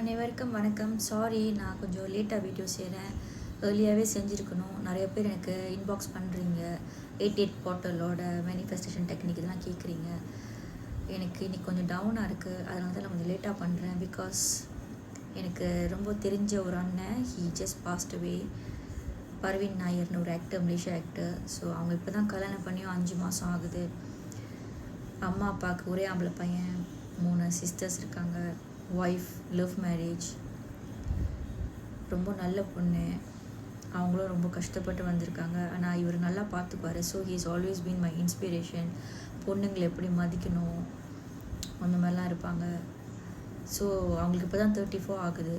அனைவருக்கும் வணக்கம். சாரி, நான் கொஞ்சம் லேட்டாக வீடியோ செய்கிறேன். ஏர்லியாகவே செஞ்சுருக்கணும். நிறைய பேர் எனக்கு இன்பாக்ஸ் பண்ணுறீங்க. 88 போர்ட்டலோட மேனிஃபெஸ்டேஷன் டெக்னிக் இதெல்லாம் கேட்குறீங்க. எனக்கு இன்றைக்கி கொஞ்சம் டவுனாக இருக்குது. அதனால தான் நான் கொஞ்சம் லேட்டாக பண்ணுறேன். பிகாஸ் எனக்கு ரொம்ப தெரிஞ்ச ஒரு அண்ணன் he just passed away. Parveen நாயர்னு ஒரு ஆக்டர், மலேசியா ஆக்டர். ஸோ அவங்க இப்போ தான் கல்யாணம் பண்ணியும் 5 மாதம் ஆகுது. அம்மா அப்பாவுக்கு ஒரே ஆம்பளை பையன், 3 சிஸ்டர்ஸ் இருக்காங்க. ஒய்ஃப், லவ் மேரேஜ், ரொம்ப நல்ல பொண்ணு. அவங்களும் ரொம்ப கஷ்டப்பட்டு வந்திருக்காங்க. ஆனால் இவர் நல்லா பார்த்துக்குவார். So he is always been my inspiration. பொண்ணுங்களை எப்படி மதிக்கணும் அந்த மாதிரிலாம் இருப்பாங்க. ஸோ அவங்களுக்கு இப்போ தான் 34 ஆகுது.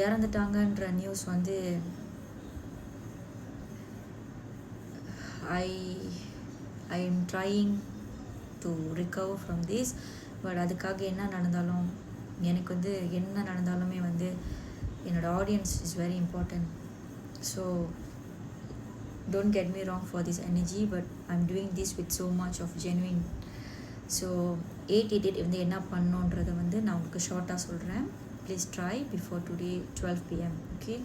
இறந்துட்டாங்கன்ற நியூஸ் வந்து I am trying to recover from this. But அதுக்காக என்ன நடந்தாலும், எனக்கு வந்து என்ன நடந்தாலுமே வந்து என்னோடய audience is very important. So don't get me wrong for this energy, but I am doing this with so much of genuine. So 888 வந்து என்ன பண்ணணுன்றதை வந்து நான் உங்களுக்கு ஷார்ட்டாக சொல்கிறேன். Please try before today 12 PM. Okay,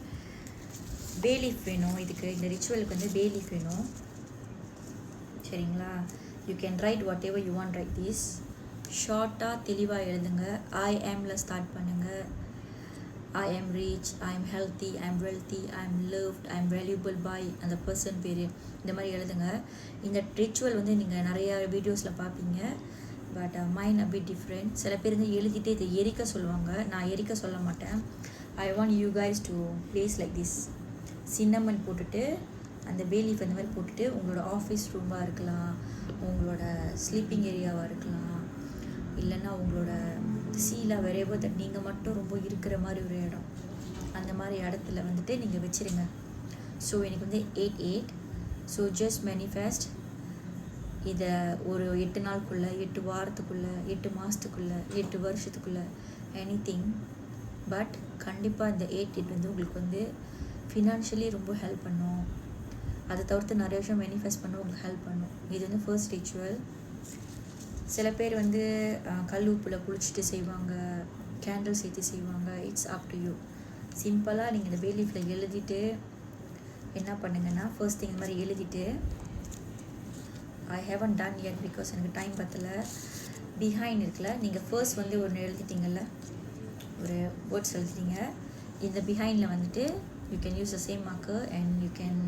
bay leaf வேணும். இதுக்கு இந்த ரிச்சுவலுக்கு வந்து பே லீஃப் வேணும். சரிங்களா? You can right what ever you want right this. ஷார்ட்டாக தெளிவாக எழுதுங்க. ஐ ஆமில் ஸ்டார்ட் பண்ணுங்கள். ஐ ஆம் ரீச், ஐ ஆம் ஹெல்த்தி, ஐ ஆம் வெல்த்தி, ஐ ஆம் லவ்ட், ஐ ஆம் வேல்யூபிள் பை அந்த பர்சன் பேர், இந்த மாதிரி எழுதுங்க. இந்த ரிச்சுவல் வந்து நீங்கள் நிறையா வீடியோஸில் பார்ப்பீங்க. But mind a bit different. சில பேர் வந்து எழுதிட்டு இதை எரிக்க சொல்லுவாங்க. நான் எரிக்க சொல்ல மாட்டேன். I want you guys to place like this. Cinnamon போட்டுட்டு அந்த பேலீஃப் அந்த மாதிரி போட்டுட்டு உங்களோட ஆஃபீஸ் ரூமாக இருக்கலாம், உங்களோட ஸ்லீப்பிங் ஏரியாவாக இருக்கலாம், இல்லைன்னா உங்களோட சீலாக வெரேவோ தட் நீங்கள் மட்டும் ரொம்ப இருக்கிற மாதிரி ஒரு இடம், அந்த மாதிரி இடத்துல வந்துட்டு நீங்கள் வச்சுருங்க. ஸோ எனக்கு வந்து 88. ஸோ ஜஸ்ட் மேனிஃபெஸ்ட் இதை ஒரு 8 நாளுக்குள்ளே, 8 வாரத்துக்குள்ளே, 8 மாதத்துக்குள்ளே, 8 வருஷத்துக்குள்ளே, எனிதிங். பட் கண்டிப்பாக இந்த 88 வந்து உங்களுக்கு வந்து ஃபினான்ஷியலி ரொம்ப ஹெல்ப் பண்ணும். அதை தவிர்த்து நிறைய விஷயம் மேனிஃபெஸ்ட் பண்ண உங்களுக்கு ஹெல்ப் பண்ணும். இது வந்து ஃபர்ஸ்ட் ரிச்சுவல். சில பேர் வந்து கல் உப்பில் குளிச்சுட்டு செய்வாங்க, கேண்டில் சேர்த்து செய்வாங்க. It's up to you. சிம்பிளாக நீங்கள் இந்த பேலீஃபில் எழுதிட்டு என்ன பண்ணுங்கன்னா, ஃபர்ஸ்ட் திங் இந்த மாதிரி எழுதிட்டு, ஐ ஹேவன் டன் yet பிகாஸ் எனக்கு டைம் பத்தலை. பிஹைண்ட் இருக்குல்ல, நீங்கள் ஃபர்ஸ்ட் வந்து ஒன்று எழுதிட்டீங்கல்ல, ஒரு வேர்ட்ஸ் எழுதிட்டீங்க. இந்த பிஹைண்டில் வந்துட்டு you can use the same marker and you can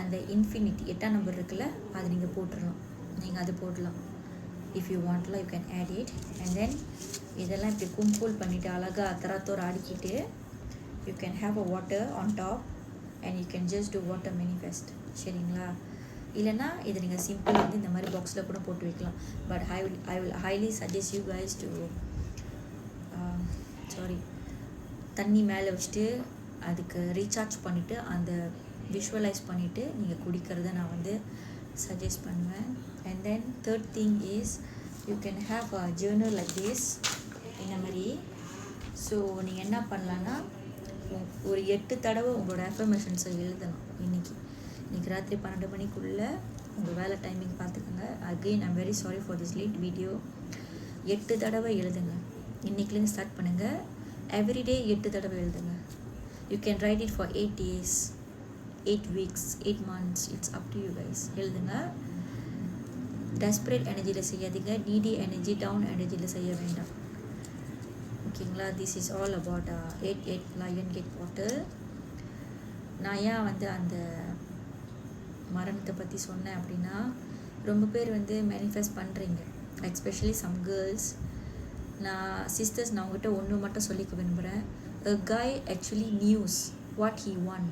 அந்த இன்ஃபினிட்டி 8ஆம் நம்பர் இருக்குல்ல, அது நீங்கள் போட்டுடலாம். நீங்கள் அது போடலாம். இஃப் யூ வாண்ட்லாம் you can add it. And then இதெல்லாம் இப்படி கும்பூல் பண்ணிவிட்டு அழகாக அத்தராத்தோர் ஆடிக்கிட்டு you can have a water on top and you can just do water manifest. சரிங்களா? இல்லைனா இதை நீங்கள் சிம்பிள் வந்து இந்த மாதிரி பாக்ஸில் கூட போட்டு வைக்கலாம். But I will highly suggest you guys to தண்ணி மேலே வச்சுட்டு அதுக்கு ரீசார்ஜ் பண்ணிவிட்டு அந்த விஷுவலைஸ் பண்ணிவிட்டு நீங்கள் குடிக்கிறத நான் வந்து சஜஸ்ட் பண்ணுவேன். And then third thing is you can have a Journal like this, இந்த மாதிரி. ஸோ நீங்கள் என்ன பண்ணலான்னா, ஒரு 8 தடவை உங்களோட அஃபர்மேஷன்ஸை எழுதணும். இன்றைக்கி ராத்திரி 12 மணிக்குள்ளே உங்கள் வேலை டைமிங் பார்த்துக்கோங்க. Again I'm very sorry for this late video. 8 தடவை எழுதுங்க. இன்றைக்கிலேருந்து ஸ்டார்ட் பண்ணுங்கள். எவ்ரிடே 8 தடவை எழுதுங்க. You can write it for 8 days, 8 weeks, 8 months. It's up to you guys. எழுதுங்க. டெஸ்பரேட் எனர்ஜியில் செய்யாதீங்க. நீடி எனர்ஜி, டவுன் எனர்ஜியில் செய்ய வேண்டாம். ஓகேங்களா? This is all about 88 lion gate portal. நான் ஏன் வந்து அந்த மரணத்தை பற்றி சொன்னேன் அப்படின்னா, ரொம்ப பேர் வந்து மேனிஃபெஸ்ட் பண்ணுறீங்க, எஸ்பெஷலி சம் கேர்ள்ஸ். சிஸ்டர்ஸ், நான் உங்கள்கிட்ட ஒன்று மட்டும் சொல்லிக்க விரும்புகிறேன். A guy actually knew what he want.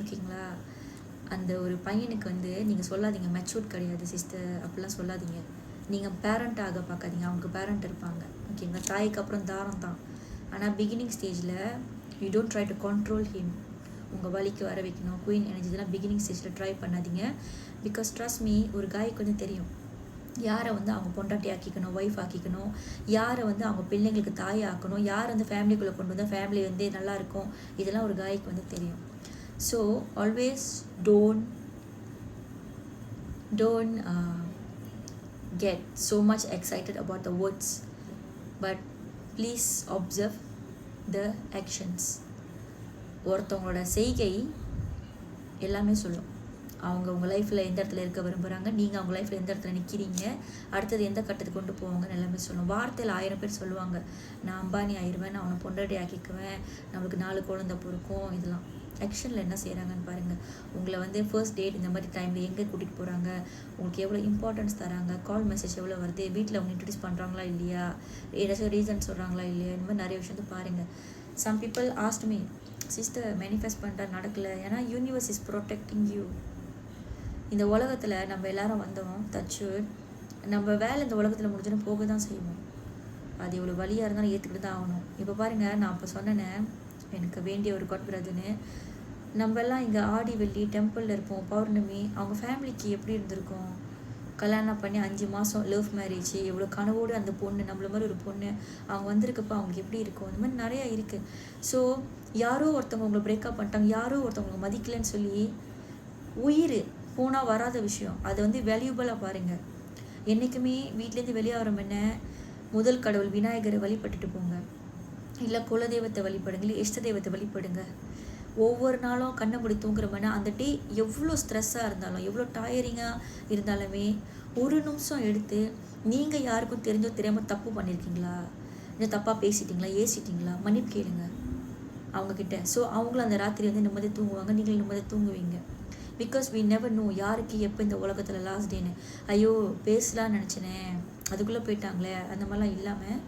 ஓகேங்களா? அந்த ஒரு பையனுக்கு வந்து நீங்கள் சொல்லாதீங்க மெச்சூர்ட் கிடையாது சிஸ்டர் அப்படிலாம் சொல்லாதீங்க. நீங்கள் பேரண்ட் ஆக பார்க்காதீங்க. அவங்க பேரண்ட் இருப்பாங்க. ஓகேங்களா? தாய்க்கு அப்புறம் தாரம் தான். ஆனால் பிகினிங் ஸ்டேஜில் you don't try to control him. உங்கள் வலிக்கு வர வைக்கணும், குயின் எனர்ஜி இதெல்லாம் பிகினிங் ஸ்டேஜில் ட்ரை பண்ணாதீங்க. பிகாஸ் ட்ரஸ்ட் மீ, ஒரு காய்க்கு வந்து தெரியும் யாரை வந்து அவங்க பொண்டாட்டி ஆக்கிக்கணும், ஒய்ஃப் ஆக்கிக்கணும், யாரை வந்து அவங்க பிள்ளைங்களுக்கு தாய் ஆக்கணும், யார் வந்து ஃபேமிலிக்குள்ளே கொண்டு வந்தால் ஃபேமிலி வந்து நல்லாயிருக்கும், இதெல்லாம் ஒரு காய்க்கு வந்து தெரியும். So always don't get so much excited about the words, but please observe the actions. ஒருத்தவங்களோட செய்கை எல்லாமே சொல்லும். அவங்க உங்கள் லைஃப்பில் எந்த இடத்துல இருக்க விரும்புகிறாங்க, நீங்கள் அவங்க லைஃப்பில் எந்த இடத்துல நிற்கிறீங்க, அடுத்தது எந்த கட்டத்துக்கு கொண்டு போவாங்கன்னு எல்லாமே சொல்லும். வார்த்தையில் 1000 பேர் சொல்லுவாங்க, நான் அம்பானி ஆயிடுவேன், நான் அவனை பொண்டாட்டி ஆக்கிக்குவேன், நம்மளுக்கு 4 குழந்தை பிறக்கும். இதெல்லாம் ஆக்ஷனில் என்ன செய்கிறாங்கன்னு பாருங்கள். உங்களை வந்து ஃபர்ஸ்ட் டேட் இந்த மாதிரி டைமில் எங்கே கூட்டிகிட்டு போகிறாங்க, உங்களுக்கு எவ்வளோ இம்பார்ட்டன்ஸ் தராங்க, கால் மெசேஜ் எவ்வளோ வருது, வீட்டில் அவங்க இன்ட்ரடியூஸ் பண்ணுறாங்களா இல்லையா, ஏதாச்சும் ரீசன் சொல்கிறாங்களா இல்லையா, இந்த மாதிரி நிறைய விஷயத்தை பாருங்கள். Some people asked me, sister manifest பண்ணுற நடக்கலை, ஏன்னா யூனிவர்ஸ் இஸ் ப்ரொடெக்டிங் யூ. இந்த உலகத்தில் நம்ம எல்லாரும் வந்தோம், தச்சு நம்ம வேலை இந்த உலகத்தில் முடிஞ்சுன்னு போக தான் செய்வோம். அது இவ்வளோ வழியாக இருந்தாலும் ஏற்றுக்கிட்டு தான் ஆகணும். இப்போ பாருங்கள், நான் அப்போ சொன்னேன் எனக்கு வேண்டிய ஒரு காட் பிரதுன்னு. நம்ம எல்லாம் இங்கே ஆடி வெள்ளி டெம்பிளில் இருப்போம், பௌர்ணமி. அவங்க ஃபேமிலிக்கு எப்படி இருந்திருக்கும், கல்யாணம் பண்ணி 5 மாதம் லவ் மேரேஜ், எவ்வளோ கனவோடு அந்த பொண்ணு, நம்மள மாதிரி ஒரு பொண்ணு அவங்க வந்திருக்கப்போ அவங்களுக்கு எப்படி இருக்கும். இந்த மாதிரி நிறையா இருக்குது. ஸோ யாரோ ஒருத்தவங்க உங்களை பிரேக்கப் பண்ணிட்டாங்க, யாரோ ஒருத்தவங்க மதிக்கலைன்னு சொல்லி உயிர் போனால் வராத விஷயம். அதை வந்து வேல்யூபிளாக பாருங்கள். என்றைக்குமே வீட்டிலேருந்து வெளியாகிறோம் என்ன, முதல் கடவுள் விநாயகரை வழிபட்டுட்டு போங்க, இல்லை குலதெய்வத்தை வழிபடுங்க, இல்லை இஷ்ட தெய்வத்தை வழிபடுங்க. ஒவ்வொரு நாளும் கண்ணை மூடி தூங்குறோம்னா அந்த டே எவ்வளோ ஸ்ட்ரெஸ்ஸாக இருந்தாலும், எவ்வளோ டயரிங்காக இருந்தாலுமே ஒரு நிமிஷம் எடுத்து நீங்கள் யாருக்கும் தெரிஞ்சோ தெரியாமல் தப்பு பண்ணியிருக்கீங்களா, இல்லை தப்பாக பேசிட்டிங்களா, ஏசிட்டிங்களா, மன்னிப்பு கேளுங்க அவங்கக்கிட்ட. ஸோ அவங்களும் அந்த ராத்திரி வந்து நிம்மதியாக தூங்குவாங்க, நீங்களும் நிம்மதியாக தூங்குவீங்க. பிகாஸ் வி நெவர் நோ யாருக்கு எப்போ இந்த உலகத்தில் லாஸ்ட் டேன்னு. ஐயோ பேசலான்னு நினச்சினேன் அதுக்குள்ளே போயிட்டாங்களே, அந்த மாதிரிலாம் இல்லாமல்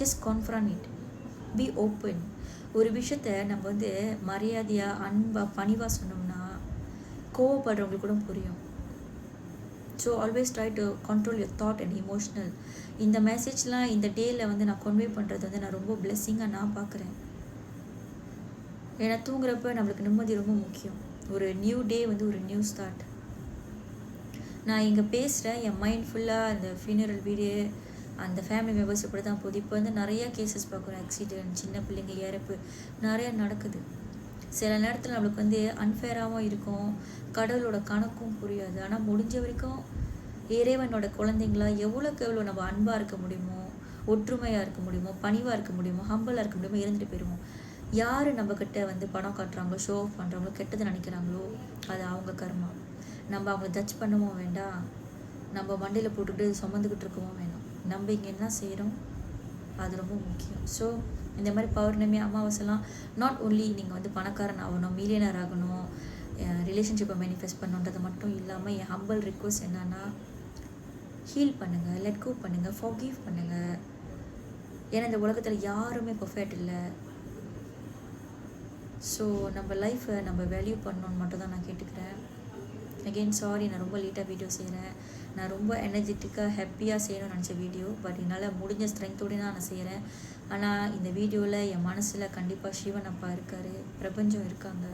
just confront it, be open. ஒரு விஷயத்த நம்ம வந்து மரியாதையாக அன்பாக பணிவாக சொன்னோம்னா கோவப்படுறவங்களுக்கு கூட புரியும். So always try to control your thought and emotional. இந்த மெசேஜ்லாம் இந்த டேயில் வந்து நான் கன்வே பண்ணுறது வந்து நான் ரொம்ப பிளெஸ்ஸிங்காக நான் பார்க்குறேன். ஏன்னா தூங்குறப்ப நம்மளுக்கு நிம்மதி ரொம்ப முக்கியம். ஒரு நியூ டே வந்து ஒரு நியூ ஸ்டார்ட். நான் இங்கே பேசுகிறேன், என் மைண்ட் ஃபுல்லாக அந்த ஃபியூனரல் வீடு, அந்த ஃபேமிலி மெம்பர்ஸ் இப்படி தான் போகுது. இப்போ வந்து நிறையா கேசஸ் பார்க்குறோம், ஆக்சிடென்ட், சின்ன பிள்ளைங்க இறப்பு நிறையா நடக்குது. சில நேரத்தில் நம்மளுக்கு வந்து அன்ஃபேராகவும் இருக்கும், கடவுளோட கணக்கும் புரியாது. ஆனால் முடிஞ்ச வரைக்கும் இறைவனோட குழந்தைங்களா எவ்வளோக்கு எவ்வளோ நம்ம அன்பாக இருக்க முடியுமோ, ஒற்றுமையாக இருக்க முடியுமோ, பணிவாக இருக்க முடியுமோ, ஹம்பிளாக இருக்க முடியுமோ இருந்துட்டு போயிடுவோம். யார் நம்மக்கிட்ட வந்து பணம் காட்டுறாங்களோ, ஷோ ஆஃப் பண்ணுறாங்களோ, கெட்டது நினைக்கிறாங்களோ அது அவங்க கர்மா. நம்ம அவங்கள ஜட்ஜ் பண்ணவும் வேண்டாம், நம்ம மண்டையில் போட்டுக்கிட்டு சுமந்துக்கிட்டு இருக்கவும் வேண்டாம். நம்ம இங்கே என்ன செய்கிறோம் அது ரொம்ப முக்கியம். ஸோ இந்த மாதிரி பௌர்ணமி அமாவாசைலாம் நாட் ஓன்லி நீங்கள் வந்து பணக்காரன் ஆகணும், மில்லியனர் ஆகணும், ரிலேஷன்ஷிப்பை மேனிஃபெஸ்ட் பண்ணுன்றது மட்டும் இல்லாமல் என் ஹம்பிள் ரிக்வெஸ்ட் என்னன்னா, ஹீல் பண்ணுங்கள், லெட் கோ பண்ணுங்கள், ஃபர்கிவ் பண்ணுங்கள். ஏன்னா இந்த உலகத்தில் யாருமே பர்ஃபெக்ட் இல்லை. ஸோ நம்ம லைஃப்பை நம்ம வேல்யூ பண்ணணுன்னு மட்டும் தான் நான் கேட்டுக்கிறேன். அகெயின் சாரி, நான் ரொம்ப லேட்டாக வீடியோ செய்கிறேன். நான் ரொம்ப எனர்ஜெட்டிக்காக ஹாப்பியாக செய்யணும்னு நினச்ச வீடியோ, பட் என்னால் முடிஞ்ச ஸ்ட்ரென்த்தோடு தான் நான் செய்கிறேன். ஆனால் இந்த வீடியோவில் என் மனசில் கண்டிப்பாக சிவன் அப்பா இருக்கார், பிரபஞ்சம் இருக்காங்க,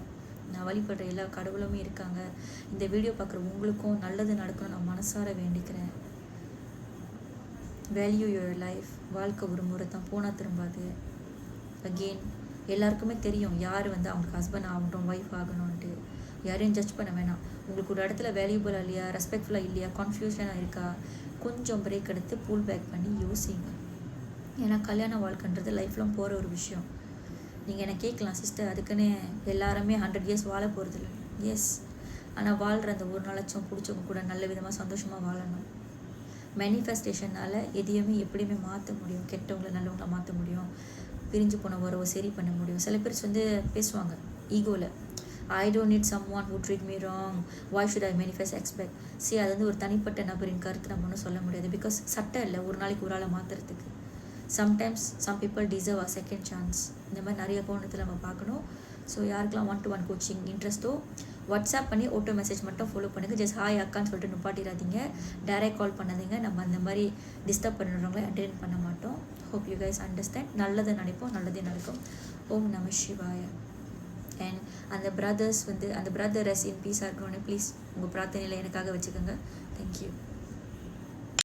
நான் வழிபடுற எல்லா கடவுளுமே இருக்காங்க. இந்த வீடியோ பார்க்குற உங்களுக்கும் நல்லது நடக்கணும் நான் மனசார வேண்டிக்கிறேன். Value your life. வாழ்க்கை ஒரு முறை தான், போனால் திரும்பாது. அகெயின் எல்லாருக்குமே தெரியும் யார் வந்து அவங்களுக்கு ஹஸ்பண்ட் ஆகட்டும், ஒய்ஃப் ஆகணும்ன்ட்டு. யாரையும் ஜட்ஜ் பண்ண வேணாம். உங்களுக்கு ஒரு இடத்துல வேல்யூபுளாக இல்லையா, ரெஸ்பெக்ட்ஃபுல்லாக இல்லையா, கன்ஃபியூஷனாக இருக்கா, கொஞ்சம் பிரேக் எடுத்து புல் பேக் பண்ணி யோசிங்க. ஏன்னா கல்யாண வாழ்க்கைன்றது லைஃப்லாம் போகிற ஒரு விஷயம். நீங்கள் என்ன கேட்கலாம், சிஸ்டர் அதுக்குன்னு எல்லாருமே 100 இயர்ஸ் வாழ போகிறதில்ல. எஸ், ஆனால் வாழ்கிற அந்த ஒரு நாளாச்சும் பிடிச்சவங்க கூட நல்ல விதமாக சந்தோஷமாக வாழணும். மேனிஃபெஸ்டேஷனால் எதையுமே எப்படியுமே மாற்ற முடியும். கெட்டவங்களை நல்லவங்களை மாற்ற முடியும், பிரிஞ்சு போன உறவை சரி பண்ண முடியும். சில பேர் வந்து பேசுவாங்க ஈகோவில், I don't need someone who treat me wrong, why should I manifest expect. சரி, அது வந்து ஒரு தனிப்பட்ட நபரின் கருத்து நம்ம ஒன்றும் சொல்ல முடியாது. பிகாஸ் சட்டம் இல்லை ஒரு நாளைக்கு ஒரு ஆளை மாற்றுறதுக்கு. Sometimes some people deserve a second chance. இந்த மாதிரி நிறைய கோணத்தில் நம்ம பார்க்கணும். ஸோ யாருக்கெல்லாம் 1-to-1 கோச்சிங் இன்ட்ரெஸ்ட்டோ வாட்ஸ்அப் பண்ணி ஓட்டோ மெசேஜ் மட்டும் ஃபாலோ பண்ணுங்கள். ஜஸ்ட் ஹாய் அக்கான்னு சொல்லிட்டு நிப்பாட்டிடாதீங்க, டைரக்ட் கால் பண்ணாதீங்க. நம்ம அந்த மாதிரி டிஸ்டர்ப் பண்ணுறவங்கள என்டர்டெயின் பண்ண மாட்டோம். Hope you guys understand. நல்லதை நினைப்போம், நல்லதே நடக்கும். ஓம் நம சிவாய. அண்ட் அந்த பிரதர்ஸ் வந்து அந்த பிரதர் ரெஸ்ட் இன் பீஸாக இருக்கணும்னு ப்ளீஸ் உங்கள் பிரார்த்தனையில் எனக்காக வச்சுக்கோங்க. தேங்க்யூ.